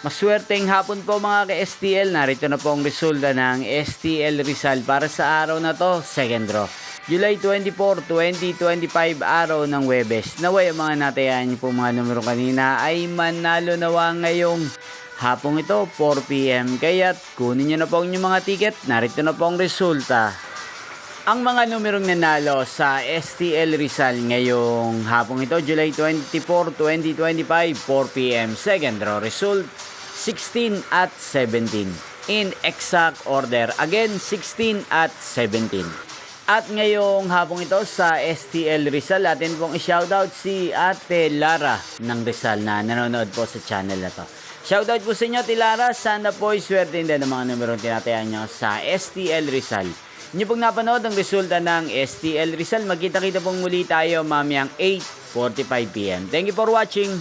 Maswerteng hapon po mga ka-STL. Narito na po ang resulta ng STL Rizal para sa araw na to, second draw. July 24, 2025, araw ng Huwebes. Naway ang mga natayan niyo po mga numero kanina ay manalo nawa ngayong hapong ito, 4 PM. Kaya't kunin niyo na po ang inyong mga ticket. Narito na po ang resulta. Ang mga numerong nanalo sa STL Rizal ngayong hapong ito, July 24, 2025, 4 PM. Second draw result, 16 at 17. In exact order. Again, 16 at 17. At ngayong hapong ito sa STL Rizal, atin pong i-shoutout si Ate Lara ng Rizal na nanonood po sa channel na to. Shoutout po sa inyo, Ate Lara. Sana po iswerte din ang mga numerong tinatayan nyo sa STL Rizal. Inyo pong napanood ang resulta ng STL Rizal. Magkita-kita pong muli tayo mamayang 8:45 PM. Thank you for watching.